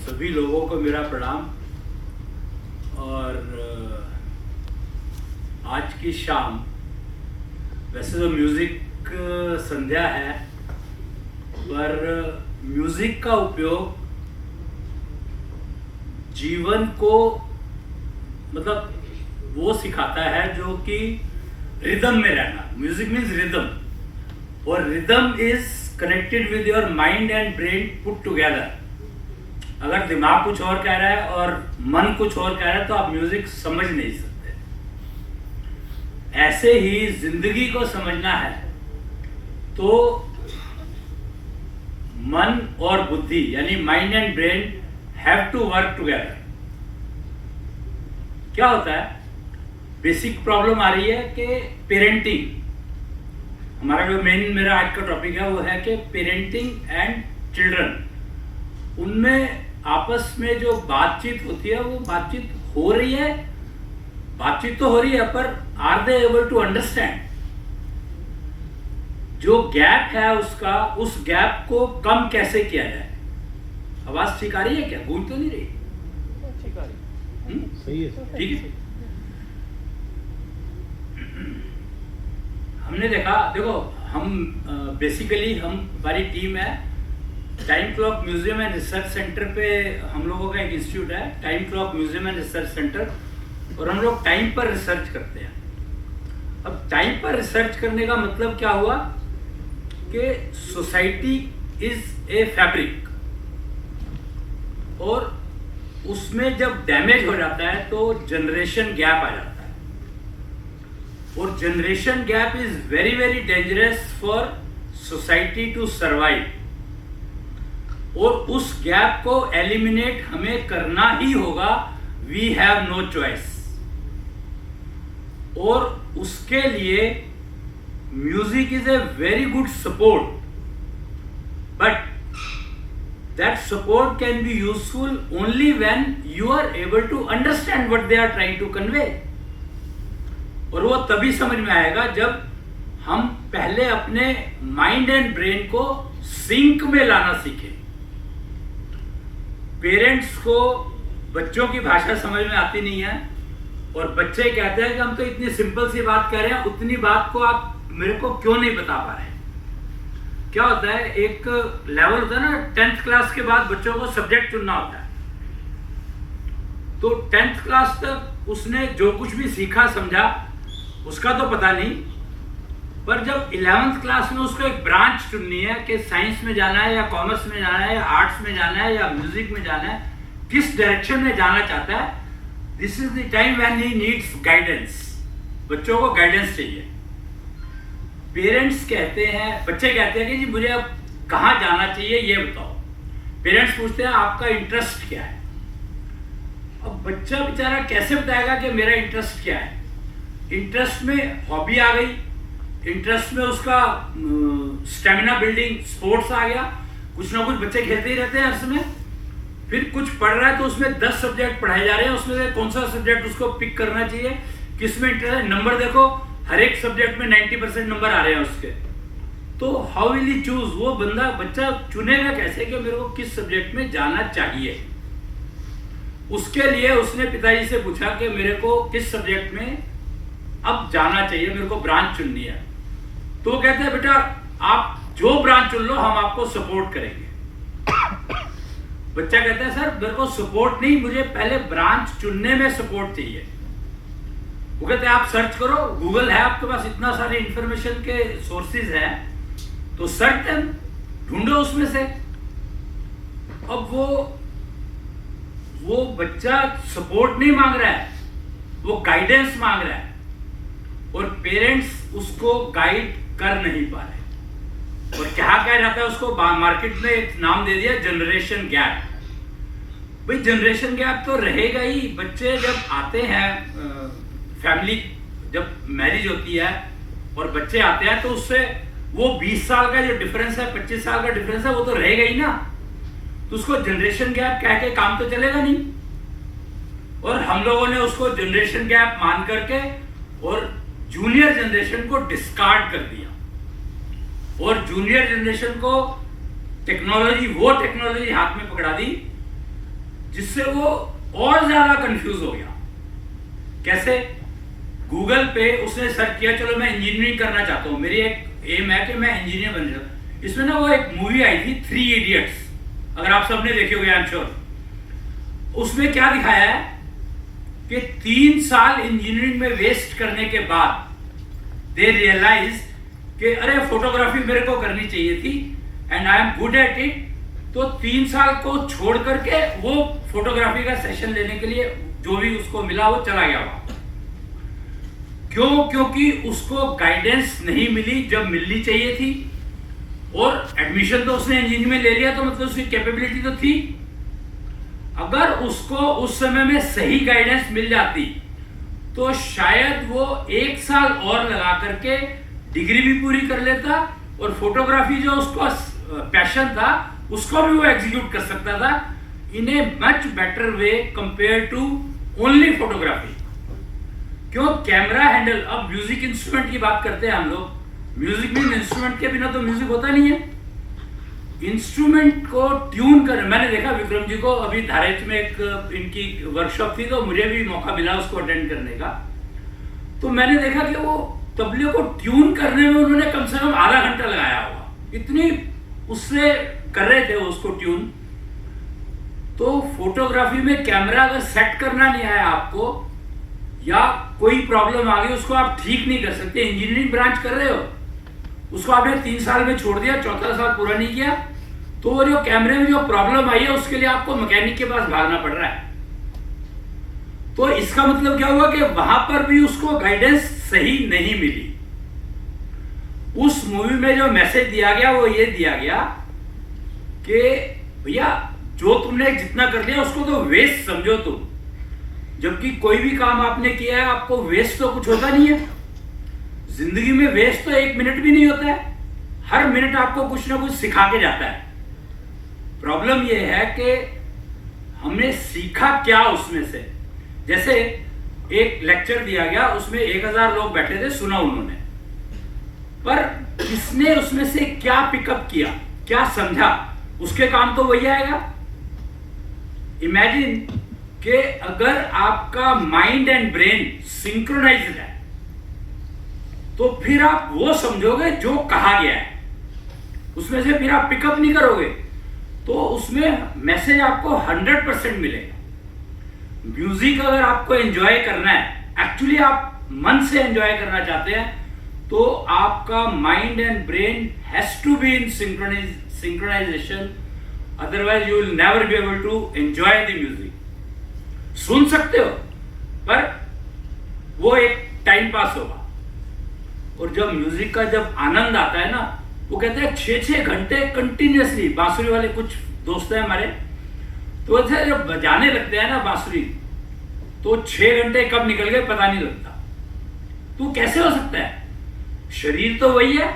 सभी लोगों को मेरा प्रणाम। और आज की शाम वैसे तो म्यूज़िक संध्या है, पर म्यूज़िक का उपयोग जीवन को मतलब वो सिखाता है जो कि रिदम में रहना। म्यूज़िक मीन्स रिदम, और rhythm is connected with your mind and brain put together. अगर दिमाग कुछ और कह रहा है और मन कुछ और कह रहा है तो आप म्यूजिक समझ नहीं सकते। ऐसे ही जिंदगी को समझना है तो मन और बुद्धि यानी mind and brain have to work together. क्या होता है, बेसिक प्रॉब्लम आ रही है कि पेरेंटिंग, हमारा जो मेरा आज का टॉपिक है वो है कि पेरेंटिंग एंड चिल्ड्रन, उनमें आपस में जो बातचीत होती है वो बातचीत हो रही है, बातचीत तो हो रही है, पर are they able to understand. जो गैप है उसका, उस गैप को कम कैसे किया जाए। आवाज ठीक आ रही है क्या? गूंज तो नहीं रही? ठीक आ रही, सही है, ठीक है। हमने देखा, देखो हम बेसिकली हमारी टीम है time clock museum and research centre पे। हम लोगों का एक इंस्टीट्यूट है time clock museum and research centre, और हम लोग टाइम पर रिसर्च करते हैं। अब टाइम पर रिसर्च करने का मतलब क्या हुआ कि सोसाइटी इज ए फैब्रिक, और उसमें जब डैमेज हो जाता है तो जनरेशन गैप आ जाता है, और generation gap is very very dangerous for society to survive. और उस गैप को एलिमिनेट हमें करना ही होगा, वी हैव नो चॉइस। और उसके लिए music is a very good support, but that support can be useful only when you are able to understand what they are trying to convey. और वो तभी समझ में आएगा जब हम पहले अपने माइंड एंड ब्रेन को सिंक में लाना सीखें। पेरेंट्स को बच्चों की भाषा समझ में आती नहीं है, और बच्चे कहते हैं कि हम तो इतनी सिंपल सी बात कह रहे हैं, उतनी बात को आप मेरे को क्यों नहीं बता पा रहे। क्या होता है, एक लेवल होता है ना, 10th क्लास के बाद बच्चों को सब्जेक्ट चुनना होता है। तो 10th क्लास तक उसने जो कुछ भी सीखा समझा उसका तो पता नहीं, पर जब 11th क्लास में उसको एक ब्रांच चुननी है कि साइंस में जाना है या कॉमर्स में जाना है या आर्ट्स में जाना है या म्यूजिक में जाना है, किस डायरेक्शन में जाना चाहता है, this is the time when he needs guidance. बच्चों को गाइडेंस चाहिए। पेरेंट्स कहते हैं, बच्चे कहते हैं कि जी मुझे अब कहाँ जाना चाहिए ये बताओ। पेरेंट्स पूछते हैं आपका इंटरेस्ट क्या है। अब बच्चा बेचारा कैसे बताएगा कि मेरा इंटरेस्ट क्या है। इंटरेस्ट में हॉबी आ गई, इंटरेस्ट में उसका स्टेमिना बिल्डिंग स्पोर्ट्स आ गया, कुछ ना कुछ बच्चे खेलते ही रहते हैं हर समय। फिर कुछ पढ़ रहा है तो उसमें 10 सब्जेक्ट पढ़ाए जा रहे हैं, उसमें से कौन सा सब्जेक्ट उसको पिक करना चाहिए, किस में इंटरेस्ट है। नंबर देखो, हर एक सब्जेक्ट में 90% नंबर आ रहे हैं उसके, तो हाउ विल ही चूज। वो बच्चा चुनेगा कैसे कि मेरे को किस सब्जेक्ट में जाना चाहिए। उसके लिए उसने पिताजी से पूछा कि मेरे को किस सब्जेक्ट में अब जाना चाहिए, मेरे को ब्रांच चुननी है। तो वो कहते हैं बेटा आप जो ब्रांच चुन लो हम आपको सपोर्ट करेंगे। बच्चा कहता है सर मेरे को सपोर्ट नहीं, मुझे पहले ब्रांच चुनने में सपोर्ट चाहिए। वो कहते हैं आप सर्च करो, गूगल है आपके पास, इतना सारे इंफॉर्मेशन के सोर्सेज है, तो सर्च देम, ढूंढो उसमें से। अब वो बच्चा सपोर्ट नहीं मांग रहा है, वो गाइडेंस मांग रहा है, और पेरेंट्स उसको गाइड कर नहीं पा रहे। और क्या कहा जाता है उसको, मार्केट में एक नाम दे दिया जनरेशन गैप। भाई जनरेशन गैप तो रहेगा ही। बच्चे जब आते हैं, फैमिली जब मैरिज होती है और बच्चे आते हैं तो उससे वो 20 साल का जो डिफरेंस है, 25 साल का डिफरेंस है, वो तो रहेगा ही ना। तो उसको जनरेशन गैप कह के काम तो चलेगा नहीं। और हम लोगों ने उसको जनरेशन गैप मान करके और जूनियर जनरेशन को डिस्कार्ड कर दिया, और जूनियर जनरेशन को टेक्नोलॉजी हाथ में पकड़ा दी जिससे वो और ज्यादा कंफ्यूज हो गया। कैसे? गूगल पे उसने सर्च किया, चलो मैं इंजीनियरिंग करना चाहता हूँ, मेरी एक एम है कि मैं इंजीनियर बन जाऊँ। इसमें ना वो एक मूवी आई थी 3 इडियट्स, अगर आप सबने देखी होगी, आई एम श्योर। उसमें क्या दिखाया है कि 3 साल इंजीनियरिंग में वेस्ट करने के बाद दे रियलाइज कि अरे फोटोग्राफी मेरे को करनी चाहिए थी and I am good at it. तो 3 साल को छोड़ करके वो फोटोग्राफी का सेशन लेने के लिए जो भी उसको मिला वो चला गया वहां। क्यों? क्योंकि उसको गाइडेंस नहीं मिली जब मिलनी चाहिए थी, और एडमिशन तो उसने इंजीनियरिंग में ले लिया, तो मतलब उसकी कैपेबिलिटी तो थी। अगर उसको उस समय में सही गाइडेंस मिल जाती तो शायद वो 1 साल और लगा करके डिग्री भी पूरी कर लेता, और फोटोग्राफी जो उसको पैशन था उसको भी वो एग्जीक्यूट कर सकता था in a much better way compare to only photography. क्यों? कैमरा हैंडल, अब म्यूजिक इंस्ट्रूमेंट की बात करते हैं हम लोग, म्यूजिक में इंस्ट्रूमेंट के बिना तो म्यूजिक होता नहीं है। इंस्ट्रूमेंट को ट्यून कर, मैंने देखा विक्रम जी को अभी धारेच में एक इनकी वर्कशॉप थी, तो मुझे भी मौका मिला उसको अटेंड करने का। तो मैंने देखा कि वो तबले को ट्यून करने में उन्होंने कम से कम आधा घंटा लगाया होगा, इतनी उससे कर रहे थे उसको ट्यून। तो फोटोग्राफी में कैमरा अगर सेट करना नहीं आया आपको, या कोई प्रॉब्लम आ गई, उसको आप ठीक नहीं कर सकते। इंजीनियरिंग ब्रांच कर रहे हो, उसको आपने 3 साल में छोड़ दिया, 4था साल पूरा नहीं किया, तो वो जो कैमरे में जो प्रॉब्लम आई है उसके लिए आपको मैकेनिक के पास भागना पड़ रहा है। तो इसका मतलब क्या हुआ कि वहां पर भी उसको गाइडेंस सही नहीं मिली। उस मूवी में जो मैसेज दिया गया वो ये दिया गया कि भैया जो तुमने जितना कर लिया उसको तो वेस्ट समझो तुम, जबकि कोई भी काम आपने किया है आपको वेस्ट तो कुछ होता नहीं है। जिंदगी में वेस्ट तो 1 मिनट भी नहीं होता है, हर मिनट आपको कुछ ना कुछ सिखा के जाता है। प्रॉब्लम यह है कि हमने सीखा क्या उसमें से। जैसे एक लेक्चर दिया गया, उसमें 1000 लोग बैठे थे, सुना उन्होंने, पर किसने उसमें से क्या पिकअप किया, क्या समझा, उसके काम तो वही आएगा। इमेजिन कि अगर आपका माइंड एंड ब्रेन सिंक्रोनाइज्ड है तो फिर आप वो समझोगे जो कहा गया है, उसमें से फिर आप पिकअप नहीं करोगे, तो उसमें मैसेज आपको 100% मिलेगा। म्यूजिक अगर आपको एंजॉय करना है, एक्चुअली आप मन से एंजॉय करना चाहते हैं, तो आपका mind and brain has to be in synchronization, otherwise you will never be able to enjoy the music. सुन सकते हो पर वो एक टाइम पास होगा। और जब म्यूजिक का जब आनंद आता है ना, वो कहते हैं 6-6 घंटे कंटिन्यूअसली, बांसुरी वाले कुछ दोस्त हैं हमारे, तो ऐसे जब बजाने लगते हैं ना बांसुरी, तो 6 घंटे कब निकल गए पता नहीं लगता। तो कैसे हो सकता है? शरीर तो वही है।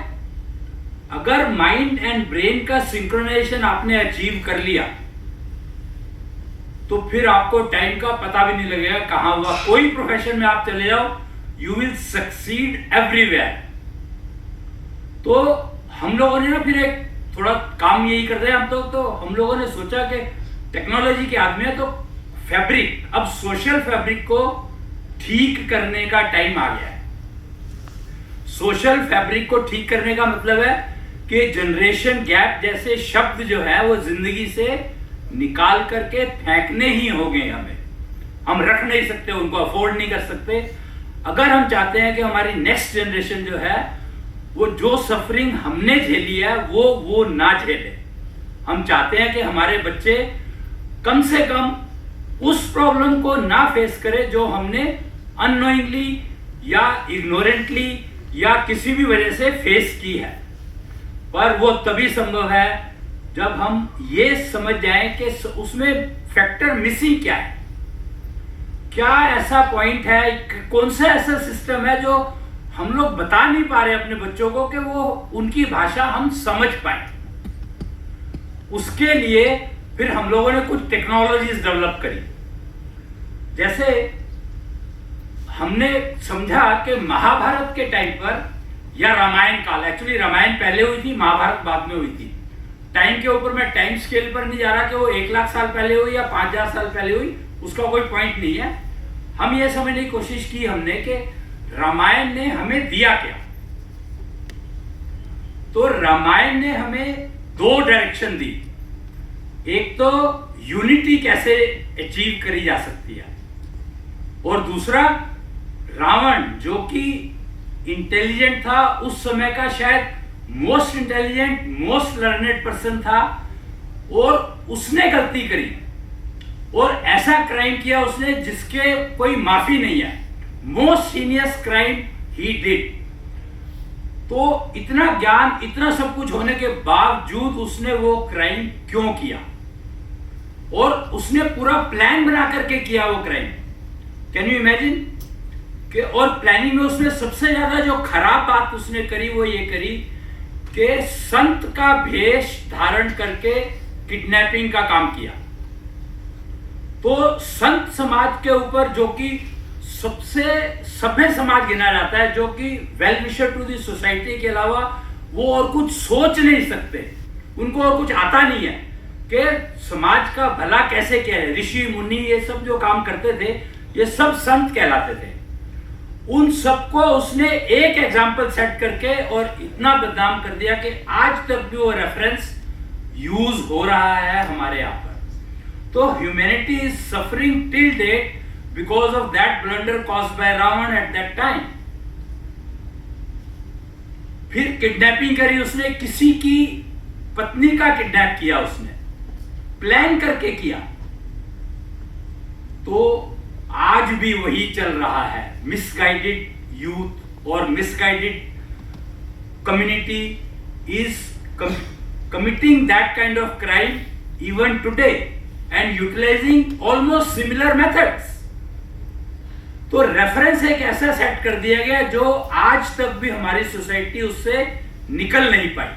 अगर माइंड एंड ब्रेन का सिंक्रोनाइजेशन आपने अचीव कर लिया तो फिर आपको टाइम का पता भी नहीं लगेगा कहां हुआ। कोई प्रोफेशन में आप चले जाओ, यू विल सक्सीड एवरीवेयर। तो हम लोगों ने ना फिर एक थोड़ा काम यही कर रहे हैं हम तो हम लोगों ने सोचा कि टेक्नोलॉजी के आदमी है तो फैब्रिक, अब सोशल फैब्रिक को ठीक करने का टाइम आ गया है। सोशल फैब्रिक को ठीक करने का मतलब है कि जनरेशन गैप जैसे शब्द जो है वो जिंदगी से निकाल करके फेंकने ही हो गए। हम रख नहीं सकते, उनको अफोर्ड नहीं कर सकते। अगर हम चाहते हैं कि हमारी नेक्स्ट जनरेशन जो है वो जो सफरिंग हमने झेली है वो ना झेले। हम चाहते हैं कि हमारे बच्चे कम से कम उस प्रॉब्लम को ना फेस करें जो हमने अननोइंगली या इग्नोरेंटली या किसी भी वजह से फेस की है। पर वो तभी संभव है जब हम ये समझ जाएं कि उसमें फैक्टर मिसिंग क्या है, क्या ऐसा पॉइंट है, कौन सा ऐसा सिस्टम है जो हम लोग बता नहीं पा रहे अपने बच्चों को कि वो उनकी भाषा हम समझ पाए। उसके लिए फिर हम लोगों ने कुछ टेक्नोलॉजीज डेवलप करी। जैसे हमने समझा कि महाभारत के टाइम पर या रामायण काल, एक्चुअली रामायण पहले हुई थी, महाभारत बाद में हुई थी। टाइम के ऊपर, मैं टाइम स्केल पर नहीं जा रहा कि वो 1 लाख साल पहले हुई या 5000 साल पहले हुई, उसका कोई पॉइंट नहीं है। हम ये समझने की कोशिश की हमने कि रामायण ने हमें दिया क्या। तो रामायण ने हमें 2 डायरेक्शन दी। एक तो यूनिटी कैसे अचीव करी जा सकती है, और दूसरा रावण जो कि इंटेलिजेंट था, उस समय का शायद most intelligent most learned person था, और उसने गलती करी और ऐसा क्राइम किया उसने जिसके कोई माफी नहीं है। Most heinous crime he did. तो इतना ज्ञान, इतना सब कुछ होने के बावजूद उसने वो क्राइम क्यों किया, और उसने पूरा प्लान बना करके किया वो क्राइम। कैन यू इमेजिन कि, और प्लानिंग में उसने सबसे ज्यादा जो खराब बात उसने करी वो ये करी कि संत का भेष धारण करके किडनैपिंग का काम किया। तो संत समाज के ऊपर, जो कि सबसे सभ्य समाज गिना जाता है, जो कि well wisher to the society के अलावा वो और कुछ सोच नहीं सकते, उनको और कुछ आता नहीं है कि समाज का भला कैसे किया है। ऋषि मुनि ये सब जो काम करते थे, ये सब संत कहलाते थे। उन सबको उसने एक एग्जाम्पल सेट करके और इतना बदनाम कर दिया कि आज तक भी वो रेफरेंस यूज हो रहा है हमारे यहाँ पर। तो humanity is suffering till date because of that blunder caused by Ravan at that time. फिर किडनैपिंग करी उसने, किसी की पत्नी का किडनैप किया उसने, प्लान करके किया। तो आज भी वही चल रहा है। मिसगाइडेड यूथ और misguided community is committing that kind of crime even today and utilizing almost similar methods. तो रेफरेंस एक ऐसा सेट कर दिया गया जो आज तक भी हमारी सोसाइटी उससे निकल नहीं पाई।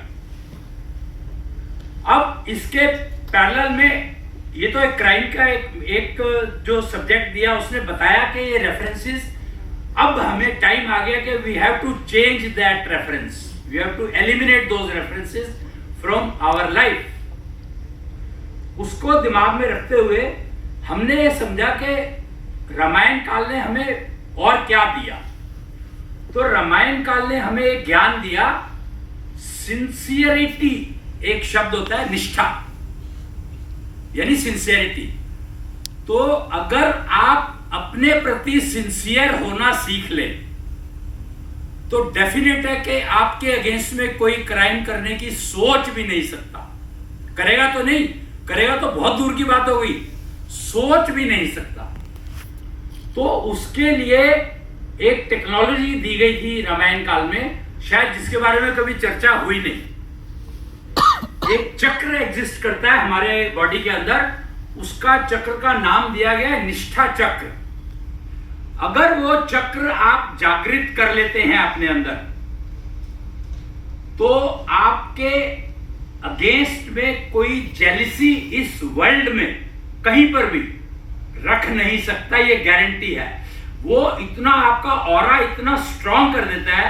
अब इसके पैरेलल में ये तो एक क्राइम का एक जो सब्जेक्ट दिया, उसने बताया कि ये रेफरेंसेस, अब हमें टाइम आ गया कि we have to change that reference, we have to eliminate those references from our life. उसको दिमाग में रखते हुए हमने ये समझा कि रामायण काल ने हमें और क्या दिया। तो रामायण काल ने हमें एक ज्ञान दिया, सिंसियरिटी एक शब्द होता है, निष्ठा यानी सिंसियरिटी। तो अगर आप अपने प्रति सिंसियर होना सीख ले तो डेफिनेट है कि आपके अगेंस्ट में कोई क्राइम करने की सोच भी नहीं सकता। करेगा तो नहीं, करेगा तो बहुत दूर की बात हो गई, सोच भी नहीं सकता। तो उसके लिए एक टेक्नोलॉजी दी गई थी रामायण काल में, शायद जिसके बारे में कभी चर्चा हुई नहीं। एक चक्र एग्जिस्ट करता है हमारे बॉडी के अंदर, उसका चक्र का नाम दिया गया है निष्ठा चक्र। अगर वो चक्र आप जागृत कर लेते हैं अपने अंदर, तो आपके अगेंस्ट में कोई जेलिसी इस वर्ल्ड में कहीं पर भी रख नहीं सकता, ये गारंटी है। वो इतना आपका ऑरा इतना स्ट्रांग कर देता है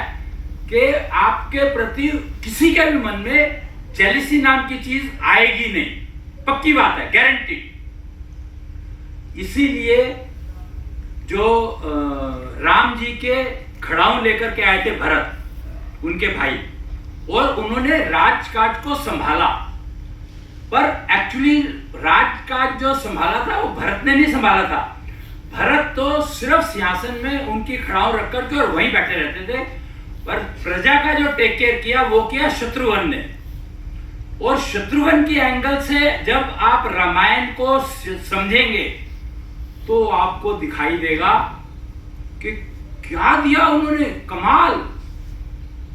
कि आपके प्रति किसी के भी मन में जेलिसी नाम की चीज आएगी नहीं, पक्की बात है, गारंटी। इसीलिए जो राम जी के खड़ाऊ लेकर के आए थे भरत, उनके भाई, और उन्होंने राजकाज को संभाला, पर एक्चुअली राजकाज जो संभाला था वो भरत ने नहीं संभाला था। भरत तो सिर्फ सिंहासन में उनकी खड़ाऊ रख करके और वहीं बैठे रहते थे, पर प्रजा का जो टेक केयर किया वो किया शत्रुघ्न ने। और शत्रुघ्न की एंगल से जब आप रामायण को समझेंगे तो आपको दिखाई देगा कि क्या दिया उन्होंने, कमाल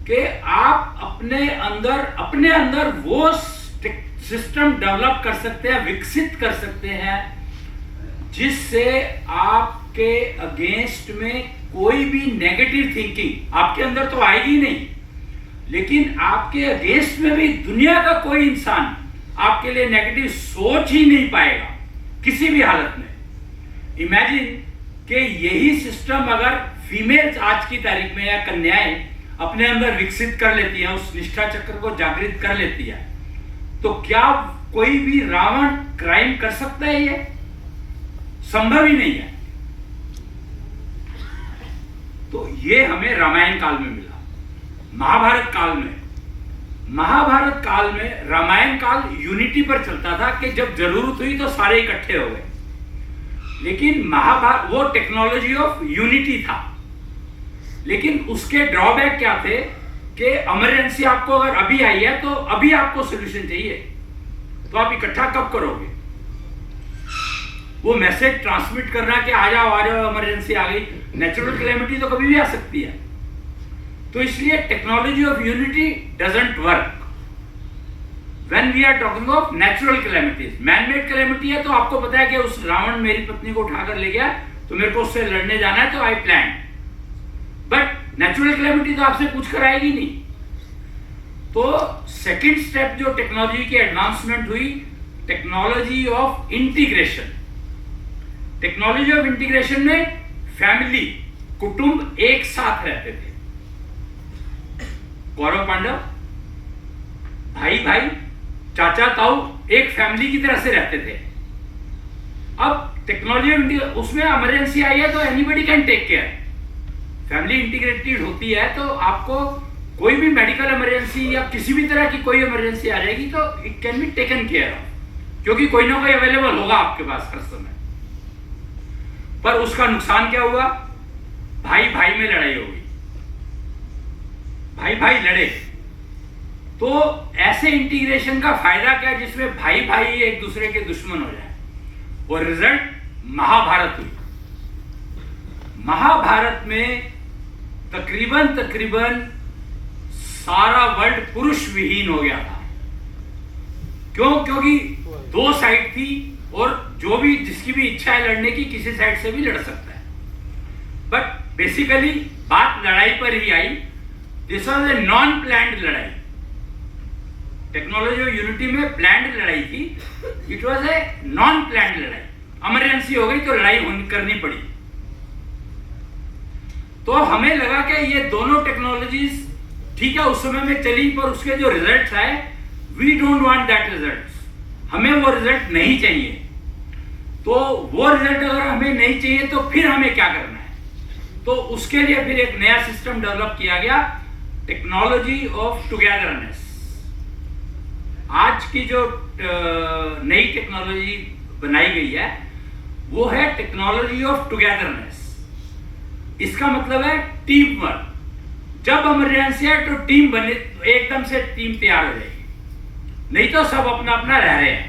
कि आप अपने अंदर वो सिस्टम डेवलप कर सकते हैं, विकसित कर सकते हैं, जिससे आपके अगेंस्ट में कोई भी नेगेटिव थिंकिंग आपके अंदर तो आएगी नहीं, लेकिन आपके अगेंस्ट में भी दुनिया का कोई इंसान आपके लिए नेगेटिव सोच ही नहीं पाएगा किसी भी हालत में। इमेजिन कि यही सिस्टम अगर फीमेल्स आज की तारीख में या कन्याएं अपने अंदर विकसित कर लेती हैं, उस निष्ठा चक्र को जागृत कर लेती है, तो क्या कोई भी रावण क्राइम कर सकता है? ये संभव ही नहीं है। तो ये हमें रामायण काल में मिला। महाभारत काल में रामायण काल यूनिटी पर चलता था कि जब जरूरत हुई तो सारे इकट्ठे हो गए। लेकिन महाभारत वो टेक्नोलॉजी ऑफ यूनिटी था, लेकिन उसके ड्रॉबैक क्या थे कि इमरजेंसी आपको अगर अभी आई है तो अभी आपको सोल्यूशन चाहिए, तो आप इकट्ठा कब करोगे? वो मैसेज ट्रांसमिट करना कि आ जाओ इमरजेंसी आ गई। नेचुरल कैलेमिटी तो कभी भी आ सकती है। तो इसलिए technology of unity doesn't work when we are talking of natural calamities. Manmade calamity है तो आपको पता है कि उस रावण मेरी पत्नी को उठाकर ले गया तो मेरे को उससे लड़ने जाना है, तो I plan. But natural calamity तो आपसे पूछ कर आएगी नहीं। तो सेकंड स्टेप जो टेक्नोलॉजी की एडवांसमेंट हुई, technology of integration. Technology of integration में फैमिली, कुटुंब एक साथ रहते थे। कौरव पांडव, भाई भाई, चाचा ताऊ एक फैमिली की तरह से रहते थे। अब टेक्नोलॉजी उसमें इमरजेंसी आई है तो anybody can take care. Family integrated होती है तो आपको कोई भी मेडिकल इमरजेंसी या किसी भी तरह की कोई इमरजेंसी आ जाएगी तो it can be taken care of, क्योंकि कोई ना कोई अवेलेबल होगा आपके पास हर समय। पर उसका नुकसान क्या हुआ? भाई भाई में लड़ाई हो गई, भाई भाई लड़े। तो ऐसे इंटीग्रेशन का फायदा क्या जिसमें भाई भाई एक दूसरे के दुश्मन हो जाए? और रिजल्ट महाभारत हुई। महाभारत में तकरीबन सारा वर्ल्ड पुरुष विहीन हो गया था। क्यों? क्योंकि दो साइड थी और जो भी जिसकी भी इच्छा है लड़ने की, किसी साइड से भी लड़ सकता है। बट बेसिकली बात लड़ाई पर ही आई। This was a non planned लड़ाई। टेक्नोलॉजी और यूनिटी में प्लान्ड लड़ाई थी, it was a non planned लड़ाई। इमरजेंसी हो गई तो लड़ाई करनी पड़ी। तो हमें लगा कि ये दोनों टेक्नोलॉजीज ठीक है उस समय में चली, पर उसके जो रिजल्ट्स आए, we don't want that results. हमें वो रिजल्ट नहीं चाहिए। तो वो रिजल्ट अगर हमें नहीं चाहिए तो फिर हमें क्या करना है? तो उसके लिए फिर एक नया सिस्टम डेवलप किया गया, टेक्नोलॉजी ऑफ टुगेदरनेस। आज की जो नई टेक्नोलॉजी बनाई गई है वो है टेक्नोलॉजी ऑफ टुगेदरनेस। इसका मतलब है टीम वर्क। जब इमरजेंसी है तो टीम बने, तो एकदम से टीम तैयार हो जाएगी, नहीं तो सब अपना अपना रह रहे हैं।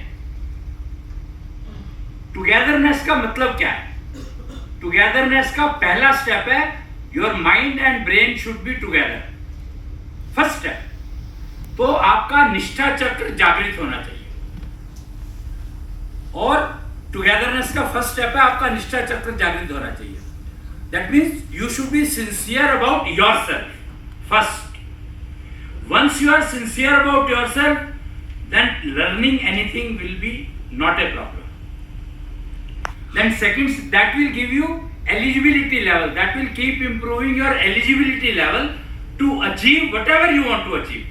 टुगेदरनेस का मतलब क्या है? टुगेदरनेस का पहला स्टेप है your mind and brain should be together. First step तो आपका निष्ठा चक्र जागृत होना चाहिए। और टुगेदरनेस का फर्स्ट स्टेप है आपका निष्ठा चक्र जागृत होना चाहिए। That means you should be sincere about yourself first. Once you are sincere about yourself, then learning anything will be not a problem. Then second, that will give you eligibility level, that will keep improving your eligibility level to achieve whatever you want to achieve.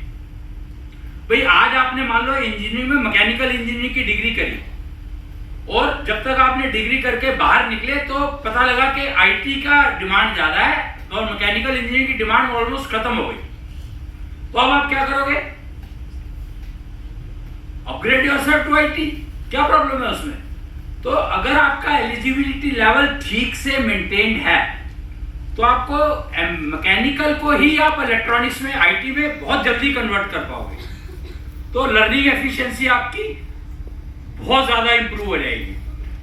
भाई आज आपने मान लो engineering में mechanical engineering की degree करी, और जब तक आपने डिग्री करके बाहर निकले तो पता लगा कि आईटी का डिमांड ज्यादा है और मैकेनिकल इंजीनियरिंग की डिमांड ऑलमोस्ट खत्म हो गई। तो अब आप क्या करोगे? Upgrade yourself to IT. क्या प्रॉब्लम है उसमें? तो अगर आपका एलिजिबिलिटी लेवल ठीक से मेंटेन है तो आपको मैकेनिकल को ही आप इलेक्ट्रॉनिक्स में, आईटी में बहुत जल्दी कन्वर्ट कर पाओगे। तो लर्निंग एफिशिएंसी आपकी बहुत ज्यादा इंप्रूव हो जाएगी।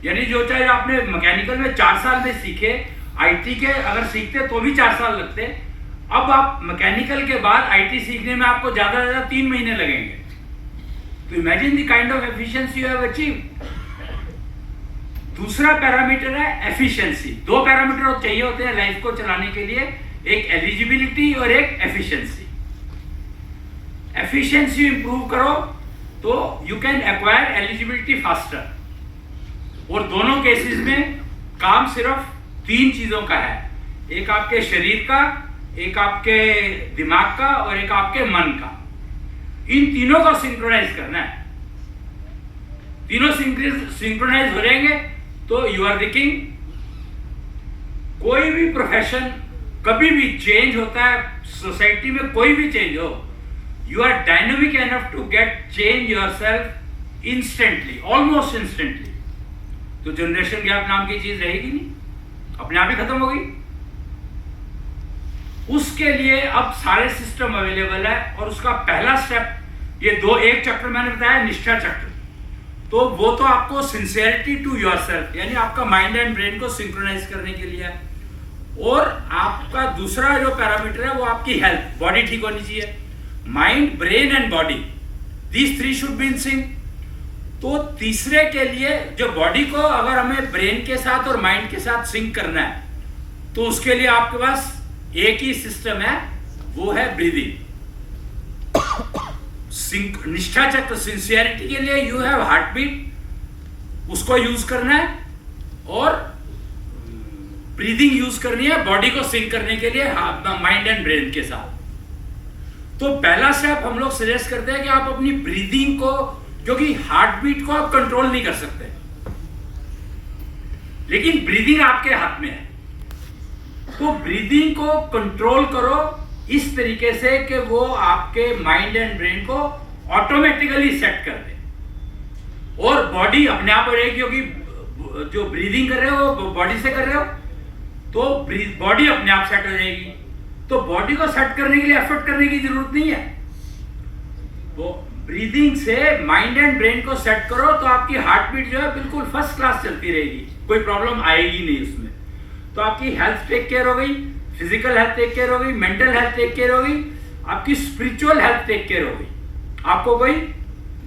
यानी जो चाहे आपने मैकेनिकल में 4 साल में सीखे, आईटी के अगर सीखते तो भी 4 साल लगते, अब आप मैकेनिकल के बाद आईटी सीखने में आपको ज्यादा से ज्यादा 3 महीने लगेंगे। तो imagine the kind of efficiency you have achieved. दूसरा पैरामीटर है एफिशिएंसी। 2 पैरामीटर चाहिए होते हैं लाइफ को चलाने के लिए, एक एलिजिबिलिटी और एक एफिशिएंसी। एफिशिएंसी इंप्रूव करो तो you can acquire eligibility faster. और दोनों केसेस में काम सिर्फ 3 चीजों का है, एक आपके शरीर का, एक आपके दिमाग का और एक आपके मन का। इन तीनों को सिंक्रोनाइज करना है। तीनों सिंक्रोनाइज हो जाएंगे तो यू आर द किंग। कोई भी प्रोफेशन कभी भी चेंज होता है, सोसाइटी में कोई भी चेंज हो, you are dynamic enough to get change yourself instantly, almost instantly. तो जनरेशन गैप नाम की चीज रहेगी नहीं, अपने आप ही खत्म होगी। उसके लिए अब सारे सिस्टम अवेलेबल है और उसका पहला स्टेप ये एक चैप्टर मैंने बताया, निष्ठा चैप्टर। तो वो तो आपको सिंसियरिटी टू योरसेल्फ, यानी आपका माइंड एंड ब्रेन को सिंक्रोनाइज करने के लिए है। और आपका दूसरा जो पैरामीटर है वो आपकी हेल्थ, बॉडी ठीक होनी चाहिए। Mind, brain and body, these three should be in sync. तो तीसरे के लिए जो बॉडी को अगर हमें ब्रेन के साथ और माइंड के साथ सिंक करना है तो उसके लिए आपके पास एक ही सिस्टम है, वो है ब्रीदिंग। निष्ठा चक्र, सिंसियरिटी के लिए यू हैव हार्ट बीट, उसको यूज करना है, और ब्रीदिंग यूज करनी है बॉडी को सिंक करने के लिए माइंड एंड ब्रेन के साथ। तो पहला स्टेप हम लोग सजेस्ट करते हैं कि आप अपनी ब्रीदिंग को, क्योंकि हार्ट बीट को आप कंट्रोल नहीं कर सकते, लेकिन ब्रीदिंग आपके हाथ में है। तो ब्रीदिंग को कंट्रोल करो इस तरीके से कि वो आपके माइंड एंड ब्रेन को ऑटोमेटिकली सेट कर दे, और बॉडी अपने आप रहेगी, क्योंकि जो ब्रीदिंग कर रहे हो वो बॉडी से कर रहे हो, तो बॉडी अपने आप सेट हो जाएगी। तो बॉडी को सेट करने के लिए एफर्ट करने की जरूरत नहीं है। वो ब्रीदिंग से माइंड एंड ब्रेन को सेट करो तो आपकी हार्ट बीट जो है बिल्कुल फर्स्ट क्लास चलती रहेगी, कोई प्रॉब्लम आएगी नहीं उसमें। तो आपकी हेल्थ टेक केयर हो गई, फिजिकल हेल्थ टेक केयर हो गई, मेंटल हेल्थ टेक केयर हो गई, आपकी स्पिरिचुअल हेल्थ टेक केयर हो गई। आपको कोई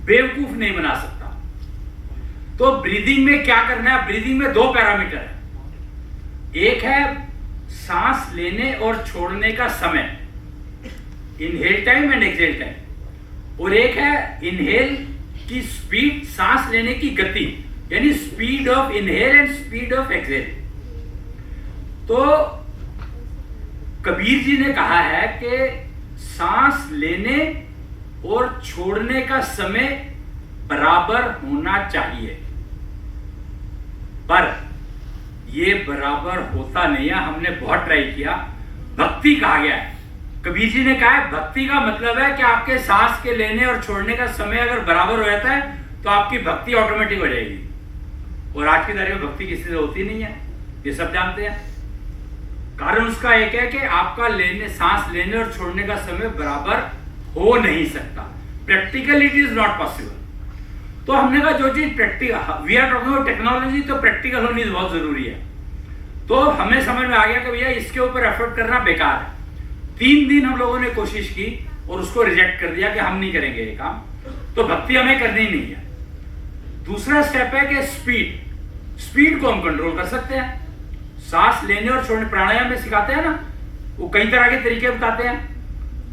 बेवकूफ नहीं बना सकता। तो ब्रीदिंग में क्या करना है? ब्रीदिंग में दो पैरामीटर है, एक है सांस लेने और छोड़ने का समय, inhale time and exhale time, और एक है इनहेल की स्पीड, सांस लेने की गति, यानी speed of inhale and speed of exhale. तो कबीर जी ने कहा है कि सांस लेने और छोड़ने का समय बराबर होना चाहिए, पर यह बराबर होता नहीं है। हमने बहुत ट्राई किया, भक्ति कहा गया है। कबीर जी ने कहा है भक्ति का मतलब है कि आपके सांस के लेने और छोड़ने का समय अगर बराबर हो जाता है तो आपकी भक्ति ऑटोमेटिक हो जाएगी। और आज की तारीख में भक्ति किसी से होती नहीं है, ये सब जानते हैं। कारण उसका एक है कि आपका सांस लेने और छोड़ने का समय बराबर हो नहीं सकता। Practically it is not possible. तो हमने कहा जो चीज practical, we are talking about technology, तो प्रैक्टिकल होनी बहुत जरूरी है। तो हमें समझ में आ गया कि भैया इसके ऊपर एफर्ट करना बेकार है। 3 दिन हम लोगों ने कोशिश की और उसको रिजेक्ट कर दिया कि हम नहीं करेंगे ये काम, तो भक्ति हमें करनी नहीं है। दूसरा स्टेप है कि स्पीड को हम कंट्रोल कर सकते हैं। सांस लेने और छोड़ने, प्राणायाम में सिखाते हैं ना, वो कई तरह के तरीके बताते हैं।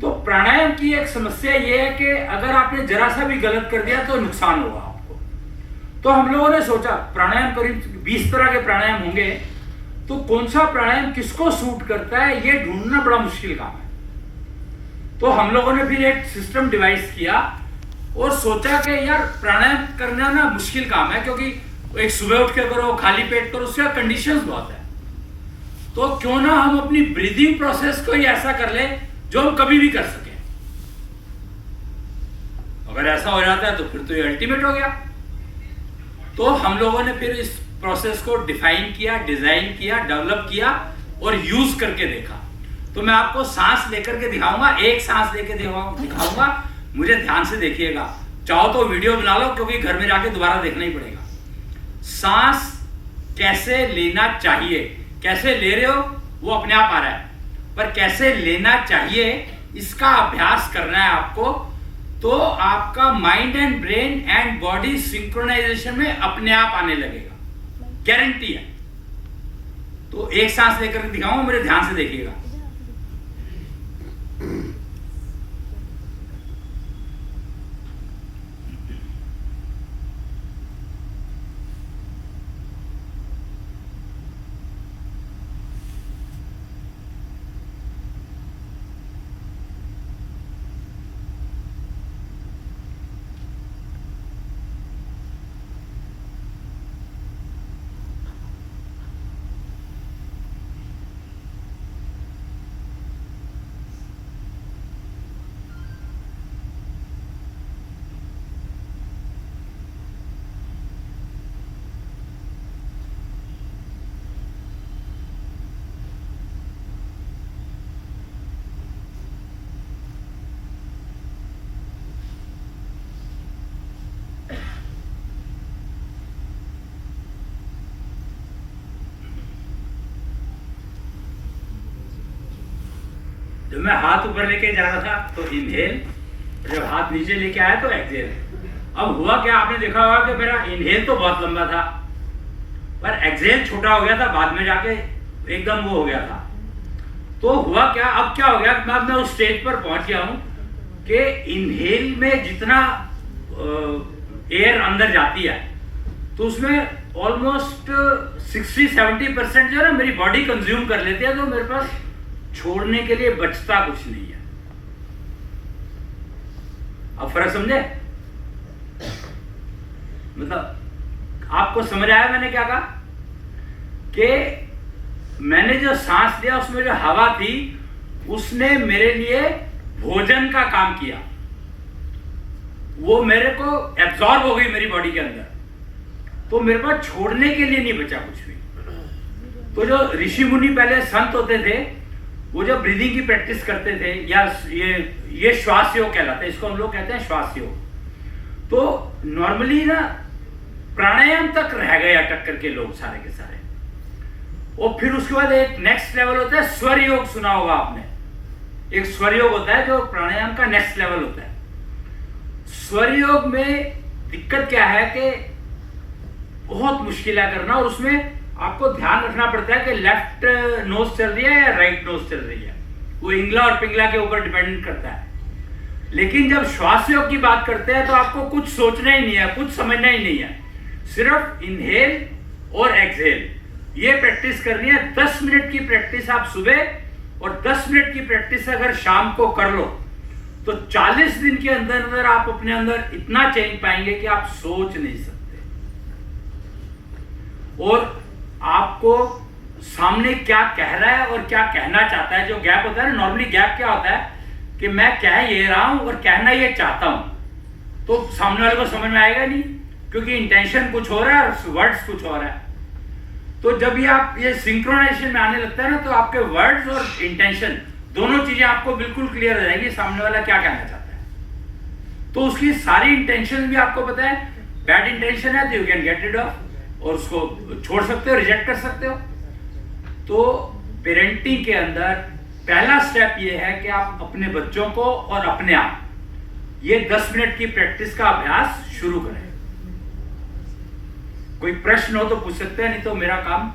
तो प्राणायाम की एक समस्या ये है कि अगर आपने जरा सा भी गलत कर दिया तो नुकसान होगा आपको। तो हम लोगों ने सोचा प्राणायाम करीब 20 तरह के प्राणायाम होंगे, तो कौन सा प्राणायाम किसको सूट करता है ये ढूंढना बड़ा मुश्किल काम है। तो हम लोगों ने फिर एक सिस्टम डिवाइस किया और सोचा कि यार प्राणायाम करना ना मुश्किल काम है, क्योंकि एक सुबह उठ के करो, खाली पेट करो, उसका कंडीशंस बहुत है। तो क्यों ना हम अपनी ब्रीदिंग प्रोसेस को ही ऐसा कर ले जो हम कभी भी कर सके। अगर ऐसा हो जाता है तो फिर तो ये अल्टीमेट हो गया। तो हम लोगों ने फिर इस प्रोसेस को डिफाइन किया, डिजाइन किया, डेवलप किया और यूज करके देखा। तो मैं आपको सांस लेकर के दिखाऊंगा, एक सांस लेके दिखाऊंगा, मुझे ध्यान से देखिएगा। चाहो तो वीडियो बना लो, क्योंकि घर में जाके दोबारा देखना ही पड़ेगा। सांस कैसे लेना चाहिए, कैसे ले रहे हो वो अपने आप आ रहा है, पर कैसे लेना चाहिए इसका अभ्यास करना है आपको। तो आपका mind and brain and body synchronisation में अपने आप आने लगेगा, गारंटी है। तो एक सांस लेकर दिखाऊंगा, मेरे ध्यान से देखिएगा। जब मैं हाथ ऊपर लेके जा रहा था तो इनहेल, जब हाथ नीचे लेके आया तो एक्सहेल। अब हुआ क्या, आपने देखा होगा कि मेरा इनहेल तो बहुत लंबा था पर एक्सहेल छोटा हो गया था, बाद में जाके एकदम वो हो गया था। तो हुआ क्या, अब क्या हो गया, मैं उस स्टेज पर पहुंच गया हूं कि इनहेल में जितना एयर अंदर जाती है तो उसमें ऑलमोस्ट 60-70% जो है ना मेरी बॉडी कंज्यूम कर लेती है, तो मेरे पास छोड़ने के लिए बचता कुछ नहीं है। अब फर्क समझे? मतलब आपको समझ आया मैंने क्या कहा कि मैंने जो सांस लिया उसमें जो हवा थी उसने मेरे लिए भोजन का काम किया, वो मेरे को एब्जॉर्ब हो गई मेरी बॉडी के अंदर, तो मेरे पास छोड़ने के लिए नहीं बचा कुछ भी। तो जो ऋषि मुनि पहले संत होते थे वो जब ब्रीदिंग की प्रैक्टिस करते थे, या ये श्वास योग कहलाता है, इसको हम लोग कहते हैं श्वास योग। तो नॉर्मली ना प्राणायाम तक रह गए अटक करके लोग सारे के सारे, और फिर उसके बाद एक नेक्स्ट लेवल होता है स्वर योग। सुना होगा आपने, एक स्वर योग होता है जो प्राणायाम का नेक्स्ट लेवल होता है। स्वर योग में दिक्कत क्या है कि बहुत मुश्किल है करना, और उसमें आपको ध्यान रखना पड़ता है कि लेफ्ट नोज चल रही है या राइट नोज चल रही है, वो इंगला और पिंगला के ऊपर डिपेंड करता है। लेकिन जब श्वास योग की बात करते हैं तो आपको कुछ सोचना ही नहीं है, कुछ समझना ही नहीं है, सिर्फ इनहेल और एक्सहेल ये प्रैक्टिस करनी है। 10 मिनट की प्रैक्टिस आप सुबह और 10 मिनट की प्रैक्टिस अगर शाम को कर लो तो 40 दिन के अंदर अंदर आप अपने अंदर इतना चेंज पाएंगे कि आप सोच नहीं सकते, और आपको सामने क्या कह रहा है और क्या कहना चाहता है, जो गैप होता है ना, नॉर्मली गैप क्या होता है कि मैं कह ये रहा हूं और कहना ये चाहता हूं, तो सामने वाले को समझ में आएगा नहीं, क्योंकि इंटेंशन कुछ हो रहा है और वर्ड्स कुछ हो रहा है। तो जब आप ये सिंक्रोनाइजेशन में आने लगता है ना, तो आपके वर्ड्स और इंटेंशन दोनों चीजें आपको बिल्कुल क्लियर हो जाएगी, सामने वाला क्या कहना चाहता है। तो उसकी सारी इंटेंशन भी आपको पता है, बैड इंटेंशन है तो you can get it of, और उसको छोड़ सकते हो, रिजेक्ट कर सकते हो। तो पेरेंटिंग के अंदर पहला स्टेप ये है कि आप अपने बच्चों को और अपने आप ये 10 मिनट की प्रैक्टिस का अभ्यास शुरू करें। कोई प्रश्न हो तो पूछ सकते हैं, नहीं तो मेरा काम